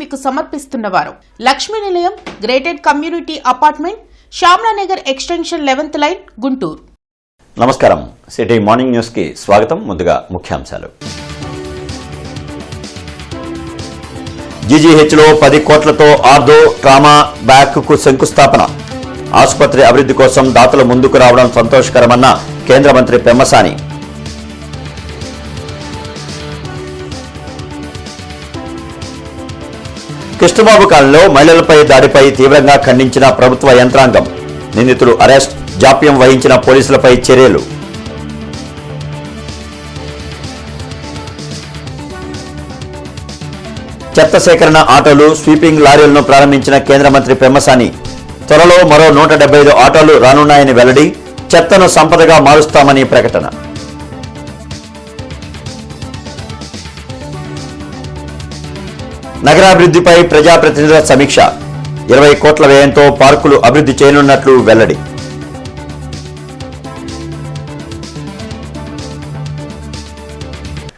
మీకు సమర్పిస్తున్నవారు Lakshmi Nilayam gated community apartment Shyamalanagar extension 11th line Guntur. నమస్కారం. సిటీ మార్నింగ్ న్యూస్ కి స్వాగతం. ముందుగా ముఖ్యాంశాలు. జీజీహెచ్ లో 10 కోట్లతో ఆర్థో ట్రామా బ్లాక్ కు శంకుస్థాపన. ఆసుపత్రి అభివృద్ధి కోసం దాతలు ముందుకు రావడం సంతోషకరమన్న కేంద్ర మంత్రి పెమ్మసాని. కృష్ణబాబు కాలంలో మహిళలపై దాడిపై తీవ్రంగా ఖండించిన ప్రభుత్వ యంత్రాంగం. నిందితులు అరెస్ట్, జాప్యం వహించిన పోలీసులపై చర్యలు. చెత్త సేకరణ ఆటోలు, స్వీపింగ్ లారీలను ప్రారంభించిన కేంద్ర మంత్రి పెమ్మసాని. త్వరలో మరో 175 ఆటోలు రానున్నాయని వెల్లడి. చెత్తను సంపదగా మారుస్తామని ప్రకటన. నగరాభివృద్ధిపై ప్రజాప్రతినిధుల సమీక్ష. 20 కోట్ల వ్యయంతో పార్కులు అభివృద్ధి చేయనున్నట్లు వెల్లడి.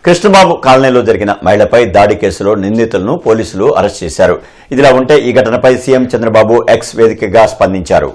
కృష్ణబాబు కాలనీలో జరిగిన మహిళపై దాడి కేసులో నిందితులను పోలీసులు అరెస్ట్ చేశారు. ఇదిలా ఉంటే ఈ ఘటనపై సీఎం చంద్రబాబు ఎక్స్ వేదికగా స్పందించారు.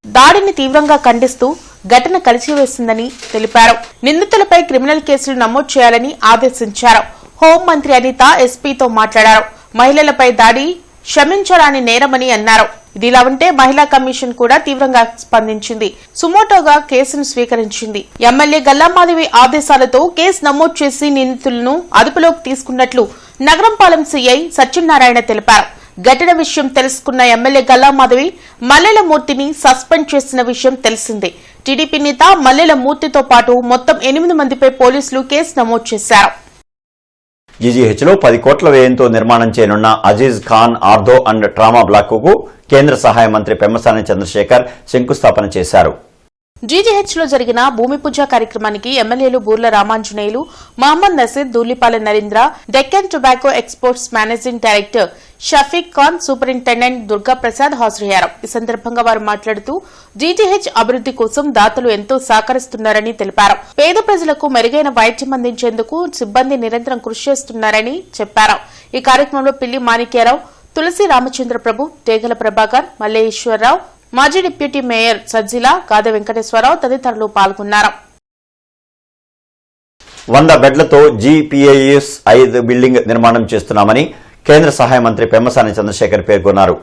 దాడిని తీవ్రంగా ఖండిస్తూ ఘటన కలిసివేసిందని తెలిపారు. నిందితులపై క్రిమినల్ కేసులు నమోదు చేయాలని ఆదేశించారు. హోంమంత్రి అనిత ఎస్పీతో మాట్లాడారు. మహిళలపై దాడి క్షమించరాని నేరమని అన్నారు. ఇదిలా ఉంటే మహిళా కమిషన్ కూడా తీవ్రంగా స్పందించింది. సుమోటోగా కేసును స్వీకరించింది. ఎమ్మెల్యే గల్లామాధవి ఆదేశాలతో కేసు నమోదు చేసి నిందితులను అదుపులోకి తీసుకున్నట్లు నగరంపాలెం సీఐ సత్యనారాయణ తెలిపారు. ఘటన విషయం తెలుసుకున్న ఎమ్మెల్యే గల్లామాధవి మల్లెల మూర్తిని సస్పెండ్ చేసిన విషయం తెలిసిందే. టీడీపీ నేత మల్లెల మూర్తితో పాటు మొత్తం 8 మందిపై పోలీసులు కేసు నమోదు చేశారు. జీజీహెచ్ లో 10 కోట్ల వ్యయంతో నిర్మాణం చేయనున్న Aziz Khan ortho and trauma block కు కేంద్ర సహాయ మంత్రి పెమ్మసాని చంద్రశేఖర్ శంకుస్థాపన చేశారు. జీజీహెచ్ లో జరిగిన భూమి పూజ కార్యక్రమానికి ఎమ్మెల్యేలు Boorla Ramanjaneyulu, Mohammed Naseer, Dhulipala Narendra, Deccan tobacco exports managing director Shafiq Khan, superintendent Durgaprasad హాజరయ్యారు. ఈ సందర్భంగా వారు మాట్లాడుతూ జీజీహెచ్ అభివృద్ధి కోసం దాతలు ఎంతో సహకరిస్తున్నారని తెలిపారు. పేద ప్రజలకు మెరుగైన వైద్యం అందించేందుకు సిబ్బంది నిరంతరం కృషి చేస్తున్నారని చెప్పారు. ఈ కార్యక్రమంలో పిల్లి మాణిక్యారావు, తులసి రామచంద్ర ప్రభు, తేగల ప్రభాకర్, మల్లేశ్వరరావు, మాజీ డిప్యూటీ మేయర్ సజ్జిల, గాద వెంకటేశ్వరరావు తదితరులు పాల్గొన్నారు. 100 బెడ్లతో జీపీఐఎస్ 5 బిల్డింగ్ నిర్మాణం చేస్తున్నామని కేంద్ర సహాయ మంత్రి పెమ్మసాని చంద్రశేఖర్ పేర్కొన్నారు.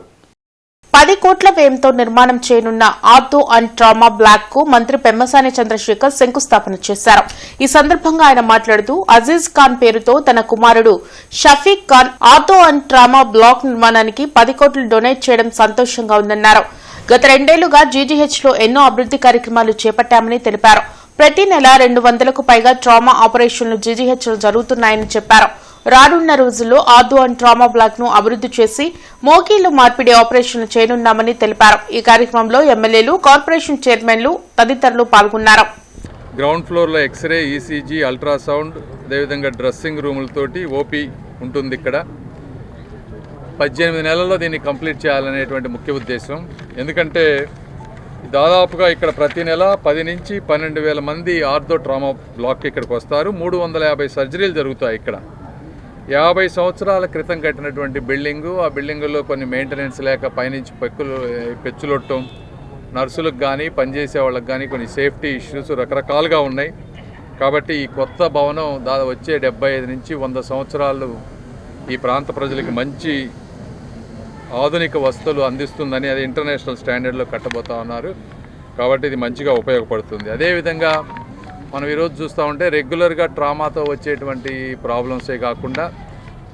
10 కోట్ల వ్యయంతో నిర్మాణం చేయనున్న ఆర్థో అండ్ ట్రామా బ్లాక్ కు మంత్రి పెమ్మసాని చంద్రశేఖర్ శంకుస్థాపన చేశారు. ఈ సందర్భంగా ఆయన మాట్లాడుతూ అజీజ్ ఖాన్ పేరుతో తన కుమారుడు Shafiq Khan ortho and trauma block నిర్మాణానికి 10 కోట్లు డొనేట్ చేయడం సంతోషంగా ఉందన్నారు. గత 2 ఏళ్లుగా జీజీహెచ్ లో ఎన్నో అభివృద్ధి కార్యక్రమాలు చేపట్టామని తెలిపారు. ప్రతి నెల 200కు పైగా ట్రామా ఆపరేషన్లు జీజీహెచ్ లో జరుగుతున్నాయని చెప్పారు. రానున్న రోజుల్లో ఆర్థో అండ్ ట్రామా బ్లాక్ ను అభివృద్ధి చేసి మోకీలు మార్పిడి ఆపరేషన్లు చేయనున్నామని తెలిపారు. ఈ కార్యక్రమంలో ఎమ్మెల్యేలు, కార్పొరేషన్ చైర్మన్లు తదితరులు పాల్గొన్నారు. గ్రౌండ్ ఫ్లోర్ లో ఎక్స్రే, ఈసీజీ, అల్ట్రాసౌండ్, అదేవిధంగా డ్రెస్సింగ్ రూములతోటి ఓపీ ఉంటుంది. ఇక్కడ 18 నెలల్లో దీన్ని కంప్లీట్ చేయాలనేటువంటి ముఖ్య ఉద్దేశం. ఎందుకంటే దాదాపుగా ఇక్కడ ప్రతి నెల 10 నుంచి 12,000 మంది ఆర్థో ట్రామా బ్లాక్ ఇక్కడికి వస్తారు. 350 సర్జరీలు జరుగుతాయి. ఇక్కడ 50 సంవత్సరాల క్రితం కట్టినటువంటి బిల్డింగు, ఆ బిల్డింగులో కొన్ని మెయింటెనెన్స్ లేక పైనుంచి పెచ్చులొట్టం, నర్సులకు కానీ పనిచేసే వాళ్ళకి కానీ కొన్ని సేఫ్టీ ఇష్యూస్ రకరకాలుగా ఉన్నాయి. కాబట్టి ఈ కొత్త భవనం వచ్చే 75 నుంచి 100 సంవత్సరాలు ఈ ప్రాంత ప్రజలకి మంచి ఆధునిక వస్తువులు అందిస్తుందని, అది ఇంటర్నేషనల్ స్టాండర్డ్లో కట్టబోతా ఉన్నారు. కాబట్టి ఇది మంచిగా ఉపయోగపడుతుంది. అదేవిధంగా మనం ఈరోజు చూస్తూ ఉంటే రెగ్యులర్గా ట్రామాతో వచ్చేటువంటి ప్రాబ్లమ్సే కాకుండా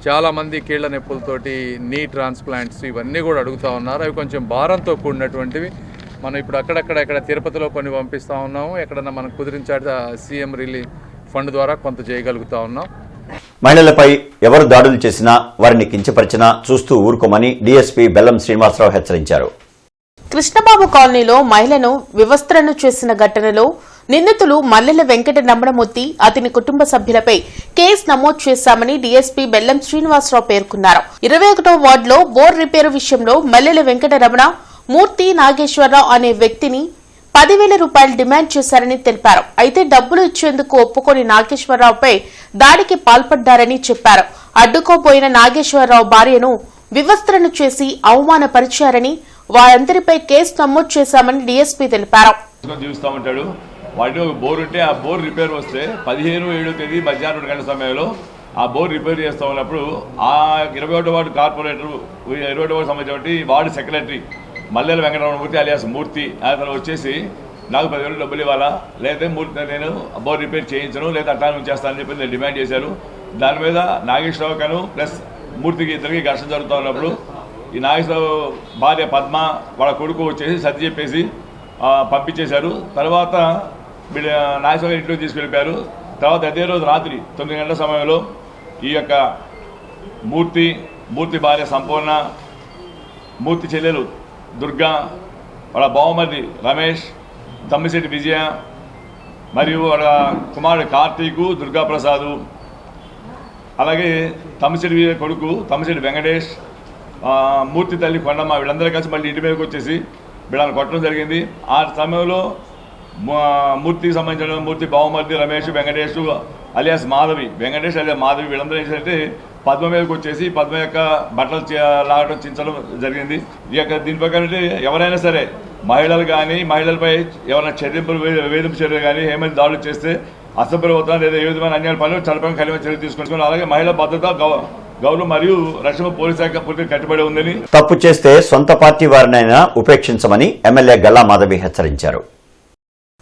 చాలామంది కీళ్ల నొప్పులతోటి నీ ట్రాన్స్ప్లాంట్స్ ఇవన్నీ కూడా అడుగుతూ ఉన్నారు. అవి కొంచెం భారంతో కూడినటువంటివి. మనం ఇప్పుడు అక్కడక్కడ తిరుపతిలో కొన్ని పంపిస్తూ ఉన్నాము. ఎక్కడన్నా మనం కుదిరించాడు సీఎం రిలీఫ్ ఫండ్ ద్వారా కొంత చేయగలుగుతూ ఉన్నాం. మహిళలపై ఎవరు దాడులు చేసినా, వారిని కించపరిచినా చూస్తూ ఊరుకోమని డీఎస్పీ బెల్లం శ్రీనివాసరావు హెచ్చరించారు. కృష్ణబాబు కాలనీలో మహిళను వివస్త్రను చేసిన ఘటనలో నిందితులు మల్లెల వెంకట రమణమూర్తి, అతని కుటుంబ సభ్యులపై కేసు నమోదు చేశామని డీఎస్పీ బెల్లం శ్రీనివాసరావు పేర్కొన్నారు. 21వ వార్డులో బోర్ రిపేరు విషయంలో మల్లెల వెంకట రమణ మూర్తి నాగేశ్వరరావు అనే వ్యక్తిని 10,000 రూపాయలు డిమాండ్ చేశారని తెలిపారు. అయితే డబ్బులు ఇచ్చేందుకు ఒప్పుకొని నాగేశ్వరరావుపై దాడికి పాల్పడ్డారని చెప్పారు. అడ్డుకోబోయిన నాగేశ్వరరావు భార్యను వివస్త్రను చేసి అవమానపరిచారని వారందరిపై కేసు నమోదు చేశామని డీఎస్పీ తెలిపారు. జీవిస్తూ ఉంటాడు. వాటి ఒక బోర్ ఉంటే ఆ బోర్ రిపేర్ వస్తే 15/7 తేదీ మధ్యాహ్నం 2 గంటల సమయంలో ఆ బోర్ రిపేర్ చేస్తూ ఉన్నప్పుడు ఆ 21వ వార్డు కార్పొరేటర్ 21వ వార్డు సంబంధించిన వార్డు సెక్రటరీ మల్లెల వెంకటరమణమూర్తి అలియాస్ మూర్తి అతను వచ్చేసి నాకు 10,000 డబ్బులు ఇవ్వాలా, లేదా మూర్తి నేను బోర్ రిపేర్ చేయించను, లేదా అట్లా చేస్తానని చెప్పి నేను డిమాండ్ చేశారు. దాని మీద నాగేశ్వరరావు కను ప్లస్ మూర్తికి ఇద్దరికి ఘర్షణ జరుగుతూ ఉన్నప్పుడు ఈ నాగేశ్వరరావు భార్య పద్మ వాళ్ళ కొడుకు వచ్చేసి సర్ది చెప్పేసి పంపించేశారు. తర్వాత నాగేశ్వరరావు ఇంట్లోకి తీసుకెళ్ళిపోయారు. తర్వాత అదే రోజు రాత్రి 9 గంటల సమయంలో ఈ యొక్క మూర్తి భార్య సంపూర్ణ, మూర్తి చెల్లెలు దుర్గా, వాళ్ళ బావమరిది రమేష్, తమ్మిశెట్టి విజయ మరియు వాళ్ళ కుమారుడు కార్తీకు, దుర్గాప్రసాదు, అలాగే తమ్మిశెట్టి విజయ కొడుకు తమ్మిశెట్టి వెంకటేష్, మూర్తి తల్లి కొండమ్మ వీళ్ళందరూ కలిసి మళ్ళీ ఇంటి మీదకి వచ్చేసి వీళ్ళని కొట్టడం జరిగింది. ఆ సమయంలో మూర్తికి సంబంధించిన మూర్తి బావమరిది రమేష్, వెంకటేష్ అలియాస్ మాధవి, వెంకటేష్ అలియాస్ మాధవి వీళ్ళందరూ ఏంటంటే పద్మ మీదకి వచ్చేసి పద్మ యొక్క బట్టలు లాగడం చించడం జరిగింది. ఈ యొక్క దీని ప్రకారం ఎవరైనా సరే మహిళలు కానీ మహిళలపై ఎవరైనా వేధింపు చర్యలు కానీ ఏమైనా దాడులు చేస్తే అసభ్యవుతున్నా లేదా ఏ విధమైన అన్యాయ పనులు చట్టపరంగా కలిగిన చర్యలు తీసుకుంటున్నాం. అలాగే మహిళా భద్రత గౌరవం మరియు రక్షణ పోలీస్ శాఖ పూర్తిగా కట్టుబడి ఉందని, తప్పు చేస్తే సొంత పార్టీ వారినైనా ఉపేక్షించమని ఎమ్మెల్యే గల్లా మాధవి హెచ్చరించారు.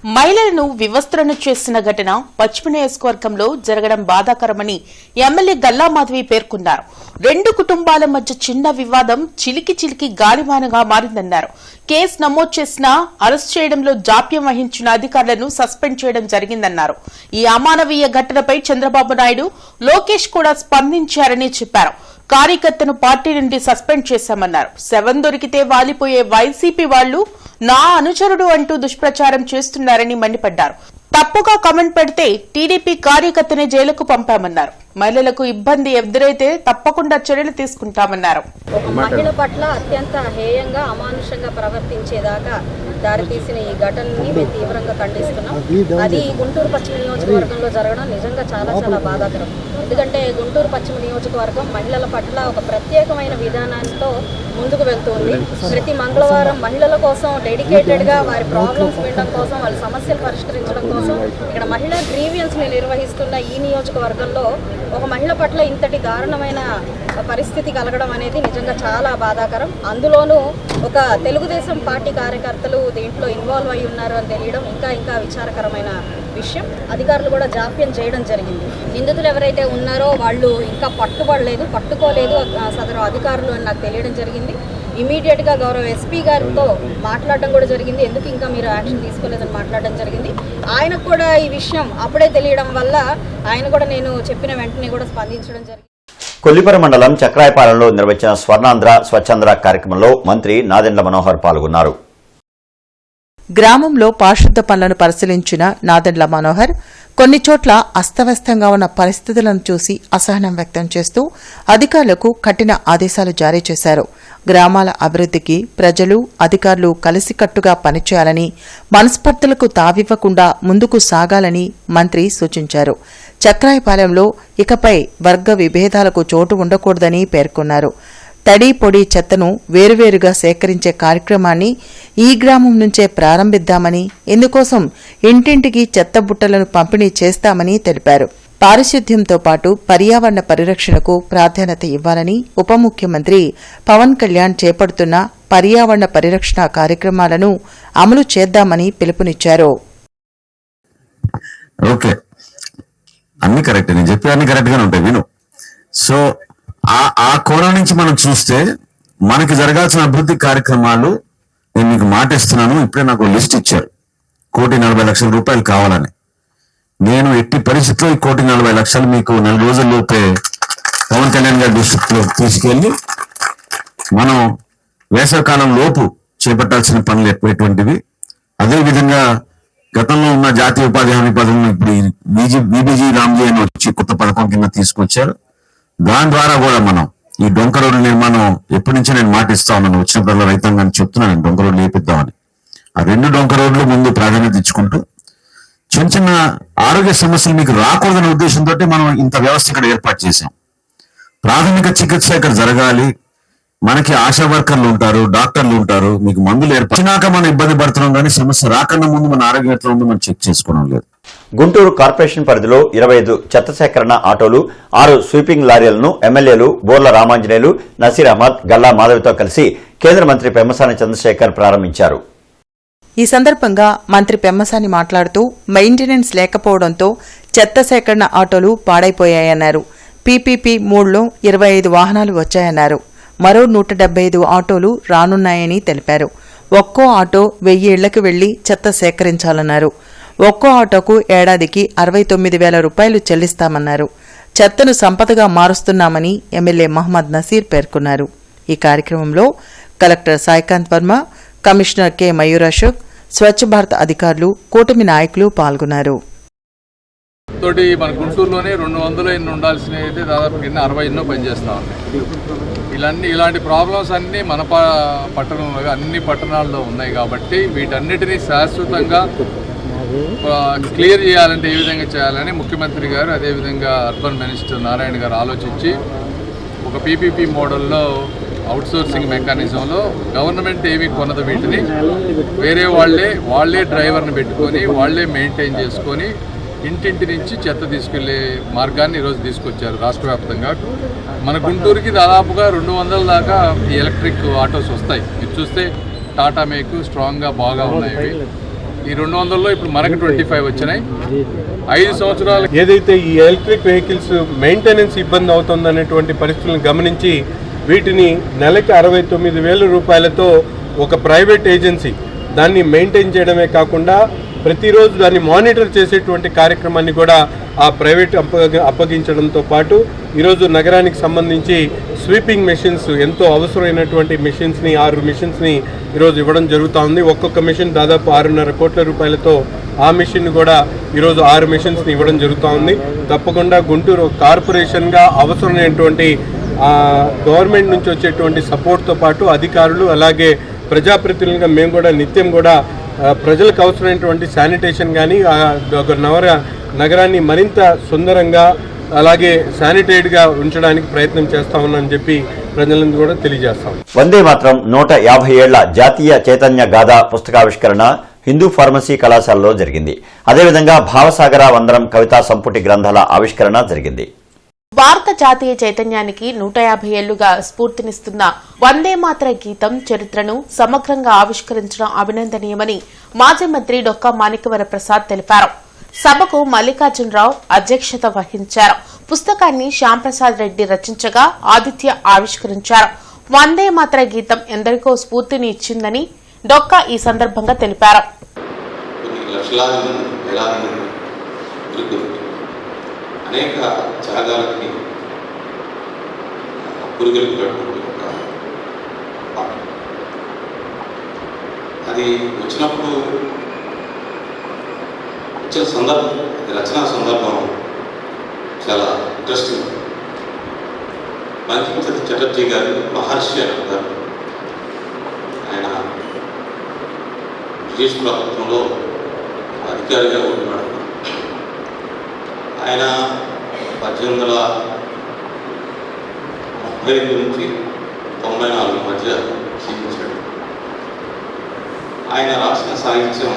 మహిళలను వివస్త్రను చేసిన ఘటన పశ్చిమ నియోజకవర్గంలో జరగడం బాధాకరమని ఎమ్మెల్యే గల్లా మాధవి పేర్కొన్నారు. 2 కుటుంబాల మధ్య చిన్న వివాదం చిలికి గాలివానగా మారిందన్నారు. కేసు నమోదు చేసినా అరెస్ట్ చేయడంలో జాప్యం వహించిన అధికారులను సస్పెండ్ చేయడం జరిగిందన్నారు. ఈ అమానవీయ ఘటనపై చంద్రబాబు నాయుడు, లోకేష్ కూడా స్పందించారని చెప్పారు. కార్యకర్తను పార్టీ నుండి సస్పెండ్ చేశామన్నారు. శవం దొరికితే వాలిపోయే వైసీపీ వాళ్లు నా అనుచరుడు అంటూ దుష్ప్రచారం చేస్తున్నారని మండిపడ్డారు. తప్పుగా కామెంట్ పెడితే టీడీపీ కార్యకర్తనే జైలుకు పంపామన్నారు. మహిళలకు ఇబ్బంది ఎదురైతే తప్పకుండా చర్యలు తీసుకుంటామన్నారు. ఒక మహిళ పట్ల అత్యంత హేయంగా అమానుషంగా ప్రవర్తించేదాకా దారితీసిన ఈ ఘటనని మేము తీవ్రంగా ఖండిస్తున్నాం. అది గుంటూరు పశ్చిమ నియోజకవర్గంలో జరగడం నిజంగా చాలా బాధాకరం. ఎందుకంటే గుంటూరు పశ్చిమ నియోజకవర్గం మహిళల పట్ల ఒక ప్రత్యేకమైన విధానంతో ముందుకు వెళ్తుంది. ప్రతి మంగళవారం మహిళల కోసం డెడికేటెడ్గా వారి ప్రాబ్లమ్స్ వినడం కోసం, వాళ్ళ సమస్యలు పరిష్కరించడం కోసం ఇక్కడ మహిళా గ్రీవియన్స్ని నిర్వహిస్తున్న ఈ నియోజకవర్గంలో ఒక మహిళ పట్ల ఇంతటి దారుణమైన పరిస్థితి కలగడం అనేది నిజంగా చాలా బాధాకరం. అందులోనూ ఒక తెలుగుదేశం పార్టీ కార్యకర్తలు దీంట్లో ఇన్వాల్వ్ అయి ఉన్నారు అని తెలియడం ఇంకా విచారకరమైన విషయం. అధికారులు కూడా జాప్యం చేయడం జరిగింది. నిందితులు ఎవరైతే ఉన్నారో వాళ్ళు ఇంకా పట్టుకోలేదు సదరు అధికారులు అని నాకు తెలియడం జరిగింది. ఇమీడియట్గా గౌరవ ఎస్పీ గారితో మాట్లాడడం కూడా జరిగింది. ఎందుకు ఇంకా మీరు యాక్షన్ తీసుకోలేదని మాట్లాడడం జరిగింది. ఆయనకు కూడా ఈ విషయం అప్పుడే తెలియడం వల్ల ఆయన కూడా నేను చెప్పిన వెంటనే కూడా స్పందించడం జరిగింది. కొల్లిపర మండలం చక్రాయపాలెంలో నిర్వహించిన స్వర్ణాంధ్ర స్వచ్ఛాంధ్ర కార్యక్రమంలో మంత్రి నాదెండ్ల మనోహర్ పాల్గొన్నారు. గ్రామంలో పారిశుద్ధ పనులను పరిశీలించిన నాదెండ్ల మనోహర్ కొన్ని చోట్ల అస్తవ్యస్తంగా ఉన్న పరిస్థితులను చూసి అసహనం వ్యక్తం చేస్తూ అధికారులకు కఠిన ఆదేశాలు జారీ చేశారు. గ్రామాల అభివృద్ధికి ప్రజలు, అధికారులు కలిసికట్టుగా పనిచేయాలని, మనస్పర్ధలకు తావివ్వకుండా ముందుకు సాగాలని మంత్రి సూచించారు. చక్రాయపాలెంలో ఇకపై వర్గ విభేదాలకు చోటు ఉండకూడదని పేర్కొన్నారు. తడి పొడి చెత్తను వేరువేరుగా సేకరించే కార్యక్రమాన్ని ఈ గ్రామం నుంచే ప్రారంభిద్దామని, ఇందుకోసం ఇంటింటికి చెత్త బుట్టలను పంపిణీ చేస్తామని తెలిపారు. పారిశుద్ధ్యంతో పాటు పర్యావరణ పరిరక్షణకు ప్రాధాన్యత ఇవ్వాలని ఉప ముఖ్యమంత్రి పవన్ కళ్యాణ్ చేపడుతున్న పర్యావరణ పరిరక్షణ కార్యక్రమాలను అమలు చేద్దామని పిలుపునిచ్చారు. ఓకే, అన్ని కరెక్ట్, నేను చెప్పే అన్ని కరెక్ట్ గానే ఉంటాయి విను. సో ఆ కోణం నుంచి మనం చూస్తే మనకి జరగాల్సిన అభివృద్ధి కార్యక్రమాలు నేను మీకు మాట ఇస్తున్నాను. ఇప్పుడే నాకు లిస్ట్ ఇచ్చారు, 1,40,00,000 రూపాయలు కావాలని. నేను ఎట్టి పరిస్థితుల్లో ఈ 1,40,00,000 మీకు 4 రోజుల్లోపే పవన్ కళ్యాణ్ గారి దృష్టిలో తీసుకెళ్లి మనం వేసవికాలం లోపు చేపట్టాల్సిన పనులు ఎటువంటివి, అదేవిధంగా గతంలో ఉన్న జాతీయ ఉపాధి హామీ పథకం ఇప్పుడు బీబీజీ రామ్జీ అని వచ్చి కొత్త పథకం కింద తీసుకొచ్చారు. దాని ద్వారా కూడా మనం ఈ డొంక రోడ్ల నిర్మాణం ఎప్పటి నుంచో నేను మాట ఇస్తా ఉన్నాను, వచ్చినప్పుడల్లా రైతాంగాన్ని చెప్తున్నాను డొంక రోడ్లు వేపిద్దామని. ఆ 2 డొంక రోడ్లు ముందు ప్రాధాన్యత ఇచ్చుకుంటూ చిన్న ఆరోగ్య సమస్యలు మీకు రాకూడదనే ఉద్దేశంతో మనం ఇంత వ్యవస్థ ఇక్కడ ఏర్పాటు చేశాం. ప్రాథమిక చికిత్స ఇక్కడ జరగాలి, మనకి ఆశా వర్కర్లు ఉంటారు, డాక్టర్లు ఉంటారు, మీకు మందులు ఏర్పడినాక మనం ఇబ్బంది పడుతున్నాం, కానీ సమస్య రాకన్నా ముందు మన ఆరోగ్యం ఎట్లా ఉందో మనం చెక్ చేసుకోవడం లేదు. గుంటూరు కార్పొరేషన్ పరిధిలో 25 చెత్త సేకరణ ఆటోలు, 6 స్వీపింగ్ లారీలను ఎమ్మెల్యేలు బోర్ల రామాంజనేయులు, నసీర్ అహ్మద్, గల్లా మాధవితో కలిసి కేంద్ర మంత్రి పెమ్మసాని చంద్రశేఖర్ ప్రారంభించారు. ఈ సందర్భంగా మంత్రి పెమ్మసాని మాట్లాడుతూ మెయింటెనెన్స్ లేకపోవడంతో చెత్త సేకరణ ఆటోలు పాడైపోయాయన్నారు. పీపీపీ 3లో 25 వాహనాలు వచ్చాయన్నారు. మరో 175 ఆటోలు రానున్నాయని తెలిపారు. ఒక్కో ఆటో 1000 ఇళ్లకు వెళ్లి చెత్త సేకరించాలన్నారు. ఒక్కో ఆటోకు ఏడాదికి 69,000 రూపాయలు చెల్లిస్తామన్నారు. చెత్తను సంపదగా మారుస్తున్నామని ఎమ్మెల్యే మహమ్మద్ నసీర్ పేర్కొన్నారు. ఈ కార్యక్రమంలో collector Saikanth Varma, commissioner K Mayur Ashok, Swachh Bharat అధికారులు, కూటమి నాయకులు పాల్గొన్నారు. తోటి మన గుంటూరులోనే 200 ఎన్ని ఉండాల్సినవి అయితే దాదాపు 60 ఎన్నో పనిచేస్తూ ఉన్నాయి. ఇలాంటి ప్రాబ్లమ్స్ అన్నీ మన పట్టణంలో అన్ని పట్టణాల్లో ఉన్నాయి. కాబట్టి వీటన్నిటినీ శాశ్వతంగా క్లియర్ చేయాలంటే ఏ విధంగా చేయాలని ముఖ్యమంత్రి గారు, అదేవిధంగా అర్బన్ మినిస్టర్ నారాయణ గారు ఆలోచించి ఒక పీపీపీ మోడల్లో అవుట్సోర్సింగ్ మెకానిజంలో గవర్నమెంట్ ఏమీ కొనదు, వీటిని వేరే వాళ్ళే డ్రైవర్ని పెట్టుకొని వాళ్ళే మెయింటైన్ చేసుకొని ఇంటింటి నుంచి చెత్త తీసుకెళ్లే మార్గాన్ని ఈరోజు తీసుకొచ్చారు. రాష్ట్ర వ్యాప్తంగా మన గుంటూరుకి దాదాపుగా 200 దాకా ఈ ఎలక్ట్రిక్ ఆటోస్ వస్తాయి. మీరు చూస్తే టాటా మేక్ స్ట్రాంగ్గా బాగా ఉన్నాయి. ఈ 200లో ఇప్పుడు మనకి 25 వచ్చినాయి. 5 సంవత్సరాలు ఏదైతే ఈ ఎలక్ట్రిక్ వెహికల్స్ మెయింటెనెన్స్ ఇబ్బంది అవుతుందనేటువంటి పరిస్థితులను గమనించి వీటిని నెలకి 69,000 రూపాయలతో ఒక ప్రైవేట్ ఏజెన్సీ దాన్ని మెయింటైన్ చేయడమే కాకుండా ప్రతిరోజు దాన్ని మానిటర్ చేసేటువంటి కార్యక్రమాన్ని కూడా ఆ ప్రైవేట్ అప్పగించడంతో పాటు ఈరోజు నగరానికి సంబంధించి స్వీపింగ్ మెషిన్స్ ఎంతో అవసరమైనటువంటి మెషిన్స్ని 6 మెషిన్స్ని ఈరోజు ఇవ్వడం జరుగుతూ ఉంది. ఒక్కొక్క మెషిన్ దాదాపు 6.5 కోట్ల రూపాయలతో ఆ మెషిన్ కూడా ఈరోజు 6 మెషిన్స్ని ఇవ్వడం జరుగుతూ ఉంది. తప్పకుండా గుంటూరు కార్పొరేషన్గా అవసరమైనటువంటి గవర్నమెంట్ నుంచి వచ్చేటువంటి సపోర్ట్తో పాటు అధికారులు అలాగే ప్రజాప్రతినిధులుగా మేము కూడా నిత్యం కూడా ప్రజలకు అవసరమైనటువంటి శానిటేషన్ కానీ నగరాన్ని మరింత సుందరంగా అలాగే శానిటైడ్గా ఉంచడానికి ప్రయత్నం చేస్తా ఉన్నామని చెప్పి ప్రజలను కూడా తెలియజేస్తాం. వందే మాత్రం 150 ఏళ్ల జాతీయ చైతన్య గాథ పుస్తకావిష్కరణ హిందూ ఫార్మసీ కళాశాలలో జరిగింది. అదేవిధంగా భావసాగర వందనం కవితా సంపుటి గ్రంథాల ఆవిష్కరణ జరిగింది. భారత జాతీయ చైతన్యానికి 150 ఏళ్లుగా స్ఫూర్తినిస్తున్న వందే మాతర గీతం చరిత్రను సమగ్రంగా ఆవిష్కరించడం అభినందనీయమని మాజీ మంత్రి డొక్కా మాణిక్యవర ప్రసాద్ తెలిపారు. సభకు మల్లికార్జునరావు అధ్యక్షత వహించారు. పుస్తకాన్ని శ్యాంప్రసాద్ రెడ్డి రచించగా ఆదిత్య ఆవిష్కరించారు. వందే మాతర గీతం ఎందరికో స్ఫూర్తిని ఇచ్చిందని డొక్కా ఈ సందర్భంగా తెలిపారు. అనేక త్యాగాలకి పురుగెలుపు ఒక పాట. అది వచ్చినప్పుడు వచ్చిన సందర్భం, రచనా సందర్భం చాలా ఇంట్రెస్టింగ్. బంకిం చటర్జీ గారు మహర్షి అంటారు. ఆయన బ్రిటిష్ ప్రభుత్వంలో అధికారిగా ఉండేవాడు. ఆయన 1835 నుంచి 94 మధ్య జీవించాడు. ఆయన రాసిన సాహిత్యం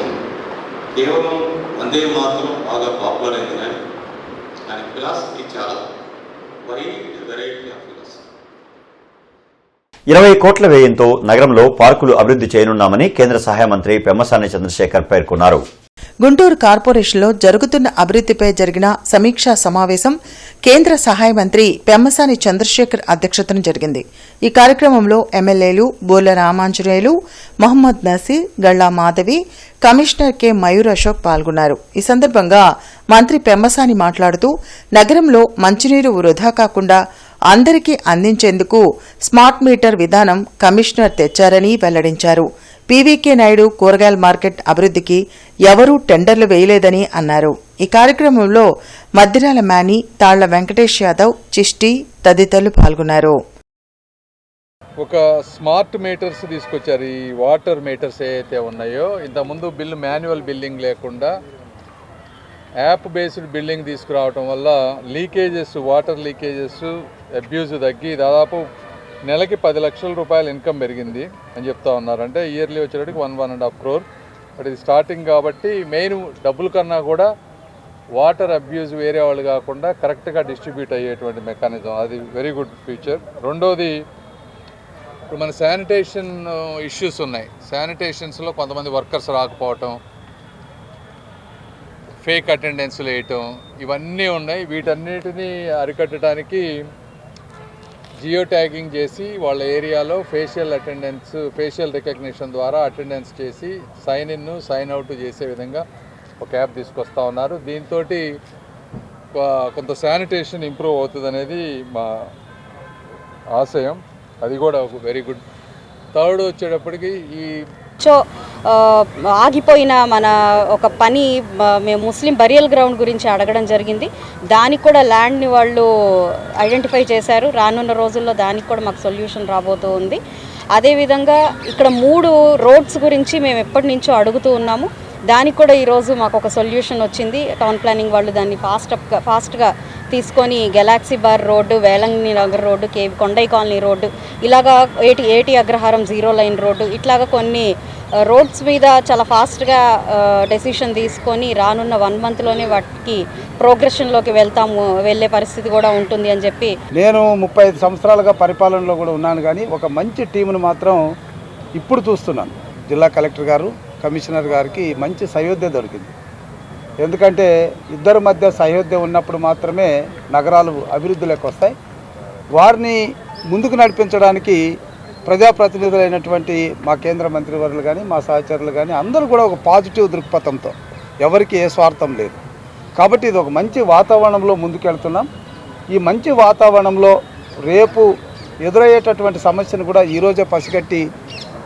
కేవలం వందే మాత్రం బాగా పాపులర్ అయింది, కానీ ఆయన ఫిలాసఫీ చాలా వెరైటీ ఆఫ్ ఫిలాసఫీ. 20 కోట్ల వ్యయంతో నగరంలో పార్కులు అభివృద్ధి చేయనున్నామని కేంద్ర సహాయ మంత్రి పెమ్మసాని చంద్రశేఖర్ పేర్కొన్నారు. గుంటూరు కార్పొరేషన్లో జరుగుతున్న అభివృద్దిపై జరిగిన సమీక్షా సమావేశం కేంద్ర సహాయ మంత్రి పెమ్మసాని చంద్రశేఖర్ అధ్యక్షతన జరిగింది. ఈ కార్యక్రమంలో ఎమ్మెల్యేలు బోర్ల రామాంజనేయులు, మహమ్మద్ నసీర్, గల్లా మాధవి, కమిషనర్ కె మయూర్ అశోక్ పాల్గొన్నారు. ఈ సందర్భంగా మంత్రి పెమ్మసాని మాట్లాడుతూ నగరంలో మంచినీరు వృధా కాకుండా అందరికీ అందించేందుకు స్మార్ట్ మీటర్ విధానం కమిషనర్ తెచ్చారని వెల్లడించారు. పీవీకే నాయుడు కూరగాయల మార్కెట్ అభివృద్దికి ఎవరూ టెండర్లు వేయలేదని అన్నారు. ఈ కార్యక్రమంలో మద్దిరాల మేని, తాళ్ల వెంకటేష్ యాదవ్, చిష్టి తదితరులు పాల్గొన్నారు. ఒక స్మార్ట్ మీటర్స్ తీసుకొచ్చారు. ఈ వాటర్ మీటర్స్ ఏవైతే ఉన్నాయో, ఇంతకుముందు మాన్యువల్ బిల్లింగ్ లేకుండా యాప్ బేస్డ్ బిల్లింగ్ తీసుకురావటం వల్ల లీకేజెస్, వాటర్ లీకేజెస్, అబ్యూజ్ తగ్గి దాదాపు నెలకి 10 లక్షల రూపాయల ఇన్కమ్ పెరిగింది అని చెప్తా ఉన్నారు. అంటే ఇయర్లీ వచ్చేటికి 1.5 crore. బట్ ఇది స్టార్టింగ్ కాబట్టి మెయిన్ డబ్బుల కన్నా కూడా వాటర్ అబ్యూజ్ వేరే వాళ్ళు కాకుండా కరెక్ట్గా డిస్ట్రిబ్యూట్ అయ్యేటువంటి మెకానిజం, అది వెరీ గుడ్ ఫీచర్. రెండోది, ఇప్పుడు మన శానిటేషన్ ఇష్యూస్ ఉన్నాయి. శానిటేషన్స్లో కొంతమంది వర్కర్స్ రాకపోవటం, ఫేక్ అటెండెన్స్లు వేయటం, ఇవన్నీ ఉన్నాయి. వీటన్నిటినీ అరికట్టడానికి జియో ట్యాగింగ్ చేసి వాళ్ళ ఏరియాలో ఫేషియల్ రికగ్నిషన్ ద్వారా అటెండెన్స్ చేసి సైన్ ఇన్ సైన్ అవుట్ చేసే విధంగా ఒక యాప్ తీసుకొస్తా ఉన్నారు. దీంతో కొంత శానిటేషన్ ఇంప్రూవ్ అవుతుంది అనేది మా ఆశయం. అది కూడా ఒక వెరీ గుడ్. థర్డ్ వచ్చేటప్పటికి ఈ ఆగిపోయిన మన ఒక పని మేము ముస్లిం బరియల్ గ్రౌండ్ గురించి అడగడం జరిగింది. దానికి కూడా ల్యాండ్ని వాళ్ళు ఐడెంటిఫై చేశారు. రానున్న రోజుల్లో దానికి కూడా మాకు సొల్యూషన్ రాబోతూ ఉంది. అదేవిధంగా ఇక్కడ 3 రోడ్స్ గురించి మేము ఎప్పటి నుంచో అడుగుతూ ఉన్నాము. దానికి కూడా ఈరోజు మాకు ఒక సొల్యూషన్ వచ్చింది. టౌన్ ప్లానింగ్ వాళ్ళు దాన్ని ఫాస్ట్గా తీసుకొని galaxy bar road, Velangini Nagar road, Kondai colony road, ఇలాగా ఏటి అగ్రహారం 0 లైన్ రోడ్డు, ఇట్లాగా కొన్ని రోడ్స్ మీద చాలా ఫాస్ట్గా డెసిషన్ తీసుకొని రానున్న 1 monthలోనే వాటికి ప్రోగ్రెషన్లోకి వెళ్ళే పరిస్థితి కూడా ఉంటుంది అని చెప్పి. నేను 35 సంవత్సరాలుగా పరిపాలనలో కూడా ఉన్నాను, కానీ ఒక మంచి టీమును మాత్రం ఇప్పుడు చూస్తున్నాను. జిల్లా కలెక్టర్ గారు, కమిషనర్ గారికి మంచి సయోధ్య దొరికింది. ఎందుకంటే ఇద్దరి మధ్య సయోధ్య ఉన్నప్పుడు మాత్రమే నగరాలు అభివృద్ధిలోకి వస్తాయి. వారిని ముందుకు నడిపించడానికి ప్రజాప్రతినిధులైనటువంటి మా కేంద్ర మంత్రివర్యులు కానీ, మా సహచరులు కానీ అందరూ కూడా ఒక పాజిటివ్ దృక్పథంతో, ఎవరికి ఏ స్వార్థం లేదు. కాబట్టి ఇది ఒక మంచి వాతావరణంలో ముందుకెళ్తున్నాం. ఈ మంచి వాతావరణంలో రేపు ఎదురయ్యేటటువంటి సమస్యను కూడా ఈరోజే పసిగట్టి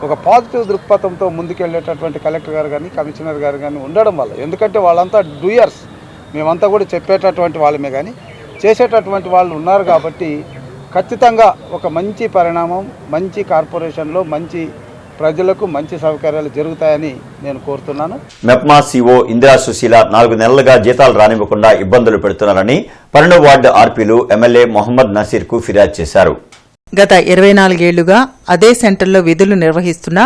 ఒక పాజిటివ్ దృక్పథంతో ముందుకెళ్ళేటటువంటి కలెక్టర్ గారు కానీ, కమిషనర్ గారు కానీ ఉండడం వల్ల, ఎందుకంటే వాళ్ళంతా డూయర్స్, మేమంతా కూడా చెప్పేటటువంటి వాళ్ళమే కానీ చేసేటటువంటి వాళ్ళు ఉన్నారు. కాబట్టి ఖచ్చితంగా ఒక మంచి పరిణామం, మంచి కార్పొరేషన్లో మంచి ప్రజలకు మంచి సౌకర్యాలు జరుగుతాయని నేను కోరుతున్నాను. మెప్మా సిఓ ఇందిరా సుశీల 4 నెలలుగా జీతాలు రానివ్వకుండా ఇబ్బందులు పెడుతున్నారని 12వ వార్డు ఆర్పీలు ఎమ్మెల్యే మొహమ్మద్ నసీర్కు ఫిర్యాదు చేశారు. గత 24 ఏళ్లుగా అదే సెంటర్లో విధులు నిర్వహిస్తున్న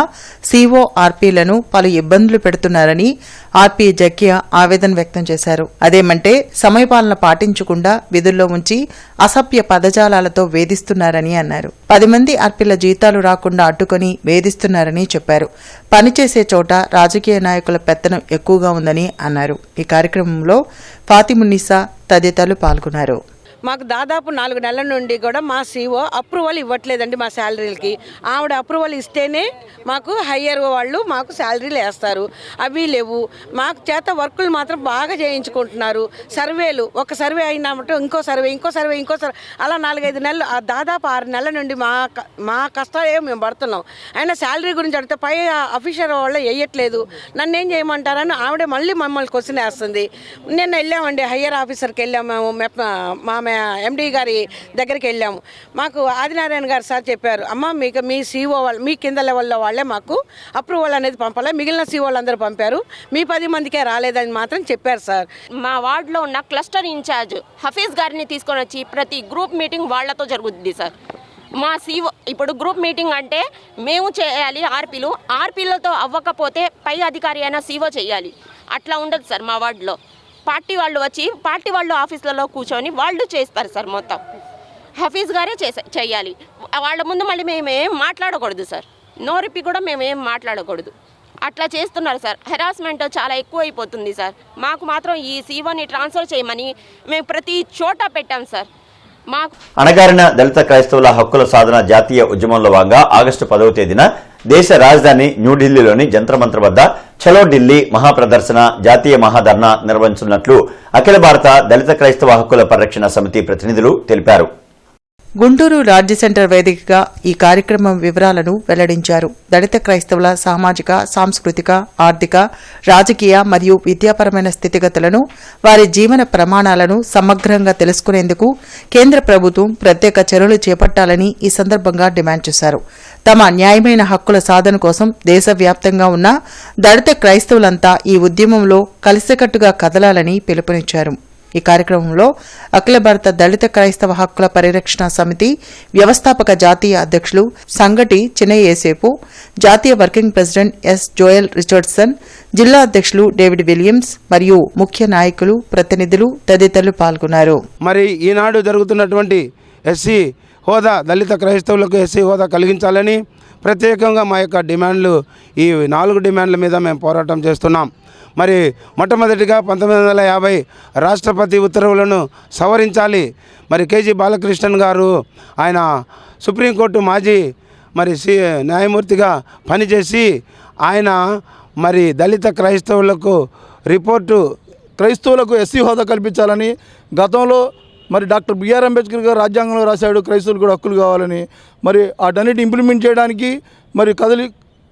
సీఓ ఆర్పీలను పలు ఇబ్బందులు పెడుతున్నారని ఆర్పీ జకియా ఆవేదన వ్యక్తం చేశారు. అదేమంటే సమయపాలన పాటించకుండా విధుల్లో ఉంచి అసభ్య పదజాలాలతో వేధిస్తున్నారని అన్నారు. 10 మంది ఆర్పీల జీతాలు రాకుండా అడ్డుకొని వేధిస్తున్నారని చెప్పారు. పనిచేసే చోట రాజకీయ నాయకుల పెత్తనం ఎక్కువగా ఉందని అన్నారు. ఈ కార్యక్రమంలో ఫాతిమున్నిసా తదితరులు పాల్గొన్నారు. మాకు దాదాపు 4 నెలల నుండి కూడా మా సీఓ అప్రూవల్ ఇవ్వట్లేదండి మా శాలరీలకి. ఆవిడ అప్రూవల్ ఇస్తేనే మాకు హయ్యర్ వాళ్ళు మాకు శాలరీలు వేస్తారు. అవి లేవు. మాకు చేత వర్కులు మాత్రం బాగా చేయించుకుంటున్నారు. సర్వేలు, ఒక సర్వే అయినామంటే ఇంకో సర్వే అలా 4-5 నెలలు, దాదాపు 6 నెలల నుండి మా కష్టాలే మేము పడుతున్నాం. అయినా శాలరీ గురించి అడిగితే పై అఫీషియల్ వాళ్ళు వేయట్లేదు. నన్ను ఏం చేయమంటారని ఆవిడే మళ్ళీ మమ్మల్ని క్వశ్చన్ వేస్తుంది. నిన్న వెళ్ళామండి, హయ్యర్ ఆఫీసర్కి వెళ్ళాము, మా ఎండీ గారి దగ్గరికి వెళ్ళాము. మాకు ఆదినారాయణ గారు సార్ చెప్పారు, అమ్మ మీకు మీ సీఓ వాళ్ళు, మీ కింద లెవెల్లో వాళ్ళే మాకు అప్రూవల్ అనేది పంపాలి, మిగిలిన సీఓలు అందరూ పంపారు, మీ 10 మందికే రాలేదని మాత్రం చెప్పారు సార్. మా వార్డులో ఉన్న క్లస్టర్ ఇన్ఛార్జ్ హఫీజ్ గారిని తీసుకొని వచ్చి ప్రతి గ్రూప్ మీటింగ్ వాళ్లతో జరుగుతుంది సార్. మా సీఓ ఇప్పుడు గ్రూప్ మీటింగ్ అంటే మేము చేయాలి, ఆర్పీలతో అవ్వకపోతే పై అధికారి అయినా సీఓ చేయాలి. అట్లా ఉండదు సార్ మా వార్డులో. పార్టీ వాళ్ళు వచ్చి పార్టీ వాళ్ళు ఆఫీసులలో కూర్చొని వాళ్ళు చేస్తారు సార్. మొత్తం హఫీజ్ గారే చేయాలి. వాళ్ళ ముందు మళ్ళీ మేమేం మాట్లాడకూడదు సార్. నోరిప్పి కూడా మేమేం మాట్లాడకూడదు. అట్లా చేస్తున్నారు సార్. హెరాస్మెంట్ చాలా ఎక్కువ అయిపోతుంది సార్. మాకు మాత్రం ఈ సీఓని ట్రాన్స్ఫర్ చేయమని మేము ప్రతి చోట పెట్టాం సార్. అణగారిన దళిత క్రైస్తవుల హక్కుల సాధన జాతీయ ఉద్యమంలో భాగంగా ఆగస్టు 10వ తేదీన దేశ రాజధాని న్యూఢిల్లీలోని జంతర్ మంతర్ వద్ద చలో ఢిల్లీ మహాప్రదర్శన, జాతీయ మహాధర్నా నిర్వహించనున్నట్లు అఖిల భారత దళిత క్రైస్తవ హక్కుల పరిరక్షణ సమితి ప్రతినిధులు తెలిపారు. గుంటూరు రాజ్య సెంటర్ వేదికగా ఈ కార్యక్రమం వివరాలను వెల్లడించారు. దళిత క్రైస్తవుల సామాజిక, సాంస్కృతిక, ఆర్థిక, రాజకీయ మరియు విద్యాపరమైన స్థితిగతులను, వారి జీవన ప్రమాణాలను సమగ్రంగా తెలుసుకునేందుకు కేంద్ర ప్రభుత్వం ప్రత్యేక చర్యలు చేపట్టాలని ఈ సందర్భంగా డిమాండ్ చేశారు. తమ న్యాయమైన హక్కుల సాధన కోసం దేశవ్యాప్తంగా ఉన్న దళిత క్రైస్తవులంతా ఈ ఉద్యమంలో కలిసికట్టుగా కదలాలని పిలుపునిచ్చారు. ఈ కార్యక్రమంలో అఖిల భారత దళిత క్రైస్తవ హక్కుల పరిరక్షణ సమితి వ్యవస్థాపక జాతీయ అధ్యక్షులు సంగటి చిన్నయ్య ఏసేపు, జాతీయ working president S Joel Richardson, జిల్లా అధ్యక్షులు డేవిడ్ విలియమ్స్ మరియు ముఖ్య నాయకులు, ప్రతినిధులు తదితరులు పాల్గొన్నారు. మరి ఈనాడు జరుగుతున్నటువంటి ఎస్సీ హోదా, దళిత క్రైస్తవులకు ఎస్సీ హోదా కలిగించాలని ప్రత్యేకంగా మా యొక్క డిమాండ్లు, ఈ 4 డిమాండ్ల మీద మేము పోరాటం చేస్తున్నాం. మరి మొట్టమొదటిగా 1950 రాష్ట్రపతి ఉత్తర్వులను సవరించాలి. మరి కేజీ బాలకృష్ణన్ గారు ఆయన సుప్రీంకోర్టు మాజీ న్యాయమూర్తిగా పనిచేసి ఆయన మరి దళిత క్రైస్తవులకు క్రైస్తవులకు ఎస్సీ హోదా కల్పించాలని, గతంలో మరి డాక్టర్ బిఆర్ అంబేద్కర్ గారు రాజ్యాంగంలో రాశాడు క్రైస్తవులకు కూడా హక్కులు కావాలని. మరి వాటన్నిటి ఇంప్లిమెంట్ చేయడానికి మరి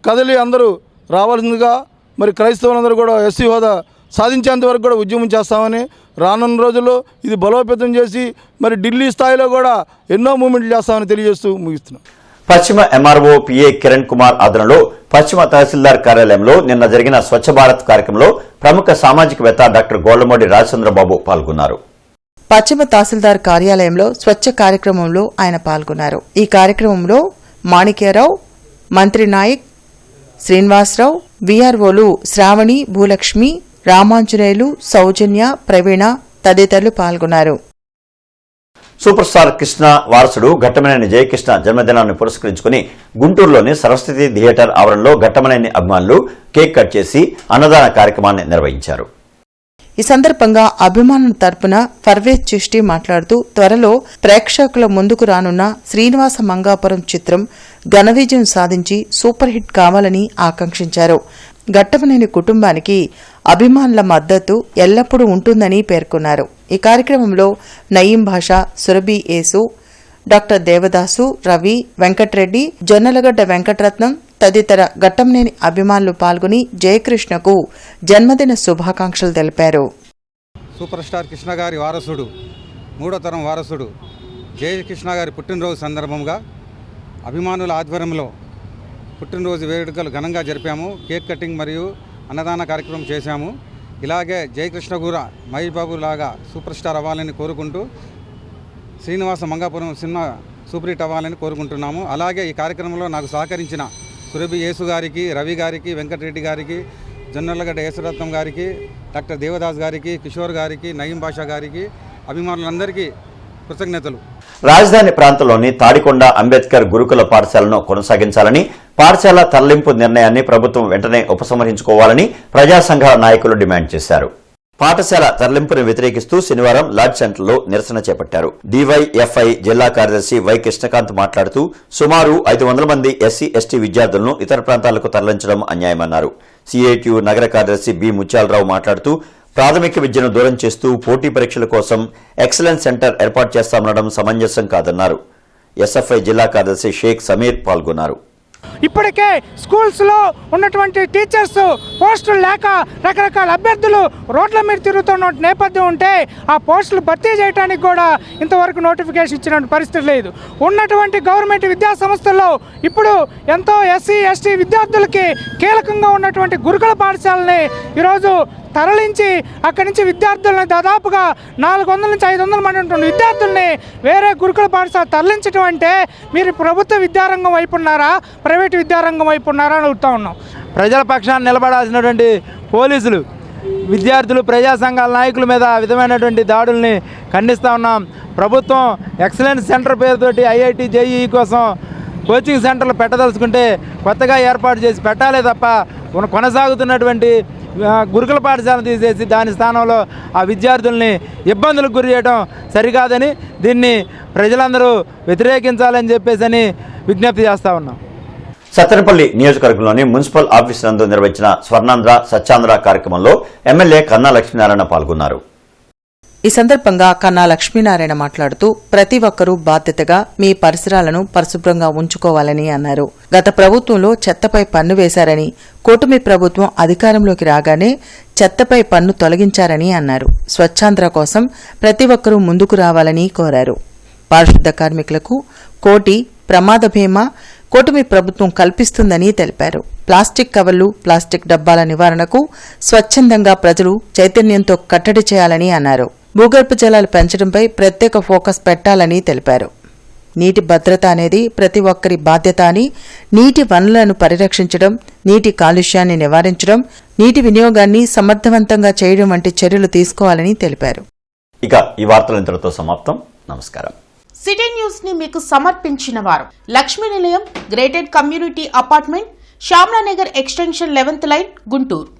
కదలి అందరూ రావాల్సిందిగా, మరి క్రైస్తవులందరూ కూడా ఎస్సీ హోదా సాధించేంత వరకు కూడా ఉద్యమం చేస్తామని, రానున్న రోజుల్లో ఇది బలోపేతం చేసి మరి ఢిల్లీ స్థాయిలో కూడా ఎన్నో మూవ్మెంట్లు చేస్తామని తెలియజేస్తూ ముగిస్తున్నాం. పశ్చిమ ఎంఆర్ఓ పిఏ కిరణ్ కుమార్ ఆధ్వర్యంలో పశ్చిమ తహసీల్దార్ కార్యాలయంలో నిన్న జరిగిన స్వచ్ఛ భారత్ కార్యక్రమంలో ప్రముఖ సామాజికవేత్త డాక్టర్ గోళ్లమూడి రాజచంద్రబాబు పాల్గొన్నారు. పశ్చిమ తహసీల్దార్ కార్యాలయంలో స్వచ్ఛ కార్యక్రమంలో ఆయన పాల్గొన్నారు. ఈ కార్యక్రమంలో మాణిక్యరావు, మంత్రి నాయక్, శ్రీనివాసరావు, వీఆర్ఓలు శ్రావణి, భూలక్ష్మి, రామాంజనేయులు, సౌజన్య, ప్రవీణ తదితరులు పాల్గొన్నారు. సూపర్ స్టార్ కృష్ణ వారసుడు ఘట్టమనేని జయకృష్ణ జన్మదినాన్ని పురస్కరించుకుని గుంటూరులోని సరస్వతి థియేటర్ ఆవరణలో ఘట్టమనేని అభిమానులు కేక్ కట్ చేసి అన్నదాన కార్యక్రమాన్ని నిర్వహించారు. ఈ సందర్భంగా అభిమానుల తరపున పర్వేజ్ చిష్టి మాట్లాడుతూ త్వరలో ప్రేక్షకుల ముందుకు రానున్న శ్రీనివాస మంగాపురం చిత్రం ఘన విజయం సాధించి సూపర్ హిట్ కావాలని ఆకాంక్షించారు. ఘట్టమనేని కుటుంబానికి అభిమానుల మద్దతు ఎల్లప్పుడూ ఉంటుందని పేర్కొన్నారు. ఈ కార్యక్రమంలో నయీం భాషా, సురభి యేసు, డాక్టర్ దేవదాసు, రవి, వెంకట్రెడ్డి, జొన్నలగడ్డ వెంకటరత్నం తదితర ఘట్టమనేని అభిమానులు పాల్గొని జయకృష్ణకు జన్మదిన శుభాకాంక్షలు తెలిపారు. సూపర్ స్టార్ కృష్ణ గారి వారసుడు, 3వ తరం వారసుడు జయకృష్ణ గారి పుట్టినరోజు సందర్భంగా అభిమానుల ఆధ్వర్యంలో పుట్టినరోజు వేడుకలు ఘనంగా జరిపాము. కేక్ కటింగ్ మరియు అన్నదాన కార్యక్రమం చేశాము. ఇలాగే జయకృష్ణ కూడా మహేష్ బాబు లాగా సూపర్ స్టార్ అవ్వాలని కోరుకుంటూ Srinivasa Mangapuram cinema super hit అవ్వాలని కోరుకుంటున్నాము. అలాగే ఈ కార్యక్రమంలో నాకు సహకరించిన సురభి యేసు గారికి, రవి గారికి, వెంకటరెడ్డి గారికి, జొన్నలగడ్డ యేసురత్నం గారికి, డాక్టర్ దేవదాస్ గారికి, కిషోర్ గారికి, నయీం బాషా గారికి, అభిమానులందరికీ కృతజ్ఞతలు. రాజధాని ప్రాంతంలోని తాడికొండ అంబేద్కర్ గురుకుల పాఠశాలను కొనసాగించాలని, పాఠశాల తరలింపు నిర్ణయాన్ని ప్రభుత్వం వెంటనే ఉపసంహరించుకోవాలని ప్రజా సంఘాల నాయకులు డిమాండ్ చేశారు. పాఠశాల తరలింపును వ్యతిరేకిస్తూ శనివారం లార్జ్ సెంటర్లో నిరసన చేపట్టారు. డివైఎఫ్ఐ జిల్లా కార్యదర్శి వై కృష్ణకాంత్ మాట్లాడుతూ సుమారు 500 మంది ఎస్సీ ఎస్టీ విద్యార్థులను ఇతర ప్రాంతాలకు తరలించడం అన్యాయమన్నారు. సిఐటియు నగర కార్యదర్శి బి ముత్యాలరావు మాట్లాడుతూ ప్రాథమిక విద్యను దూరం చేస్తూ పోటీ పరీక్షల కోసం ఎక్సలెన్స్ సెంటర్ ఏర్పాటు చేస్తామనడం సమంజసం కాదన్నారు. ఎస్ఎఫ్ఐ జిల్లా కార్యదర్శి షేక్ సమీర్ పాల్గొన్నారు. ఇప్పటికే స్కూల్స్లో ఉన్నటువంటి టీచర్స్ పోస్టులు లేక రకరకాల అభ్యర్థులు రోడ్ల మీద తిరుగుతున్న నేపథ్యం ఉంటే ఆ పోస్టులు భర్తీ చేయడానికి కూడా ఇంతవరకు నోటిఫికేషన్ ఇచ్చిన పరిస్థితి లేదు. ఉన్నటువంటి గవర్నమెంట్ విద్యా సంస్థల్లో ఇప్పుడు ఎంతో ఎస్సీ ఎస్టీ విద్యార్థులకి కీలకంగా ఉన్నటువంటి గురుకుల పాఠశాలని ఈరోజు తరలించి అక్కడి నుంచి విద్యార్థులను దాదాపుగా 400 నుంచి 500 మంది ఉంటున్న విద్యార్థుల్ని వేరే గురుకుల పాఠశాల తరలించడం అంటే మీరు ప్రభుత్వ విద్యారంగం వైపు ఉన్నారా, ప్రైవేటు విద్యారంగం వైపు ఉన్నారా అని అడుగుతూ ఉన్నాం. ప్రజల పక్షాన్ని నిలబడాల్సినటువంటి పోలీసులు, విద్యార్థులు, ప్రజా సంఘాల నాయకుల మీద విధమైనటువంటి దాడుల్ని ఖండిస్తూ ఉన్నాం. ప్రభుత్వం ఎక్సలెన్స్ సెంటర్ పేరుతోటి ఐఐటి జేఈఈ కోసం కోచింగ్ సెంటర్లు పెట్టదలుచుకుంటే కొత్తగా ఏర్పాటు చేసి పెట్టాలే తప్ప కొనసాగుతున్నటువంటి గురుకుల పాఠశాలను తీసేసి దాని స్థానంలో ఆ విద్యార్థుల్ని ఇబ్బందులకు గురి చేయడం సరికాదని, దీన్ని ప్రజలందరూ వ్యతిరేకించాలని చెప్పేసి విజ్ఞప్తి చేస్తూ ఉన్నాం. సత్తెనపల్లి నియోజకవర్గంలోని మున్సిపల్ ఆఫీసు నందు నిర్వహించిన స్వర్ణాంధ్ర స్వచ్ఛాంధ్ర కార్యక్రమంలో ఎమ్మెల్యే కన్నా లక్ష్మీనారాయణ పాల్గొన్నారు. ఈ సందర్భంగా కన్నా లక్ష్మీనారాయణ మాట్లాడుతూ ప్రతి ఒక్కరూ బాధ్యతగా మీ పరిసరాలను పరిశుభ్రంగా ఉంచుకోవాలని అన్నారు. గత ప్రభుత్వంలో చెత్తపై పన్ను వేశారని, కూటమి ప్రభుత్వం అధికారంలోకి రాగానే చెత్తపై పన్ను తొలగించారని అన్నారు. స్వచ్ఛాంధ్ర కోసం ప్రతి ఒక్కరూ ముందుకు రావాలని కోరారు. పారిశుద్ధ కార్మికులకు కోటి ప్రమాద బీమా కూటమి ప్రభుత్వం కల్పిస్తుందని తెలిపారు. ప్లాస్టిక్ కవర్లు, ప్లాస్టిక్ డబ్బాల నివారణకు స్వచ్ఛందంగా ప్రజలు చైతన్యంతో కట్టడి చేయాలని అన్నారు. భూగర్భ జలాలు పెంచడంపై ప్రత్యేక ఫోకస్ పెట్టాలని తెలిపారు. నీటి భద్రత అనేది ప్రతి ఒక్కరి బాధ్యత అని, నీటి వనరులను పరిరక్షించడం, నీటి కాలుష్యాన్ని నివారించడం, నీటి వినియోగాన్ని సమర్థవంతంగా చేయడం వంటి చర్యలు తీసుకోవాలని తెలిపారు. ఇక ఈ వార్తలు ఇంతటితో సమాప్తం. నమస్కారం. సిటీ న్యూస్ ని మీకు సమర్పించిన వారు Lakshmi Nilayam, gated community apartment, Shyamlanagar extension 11th line, Guntur.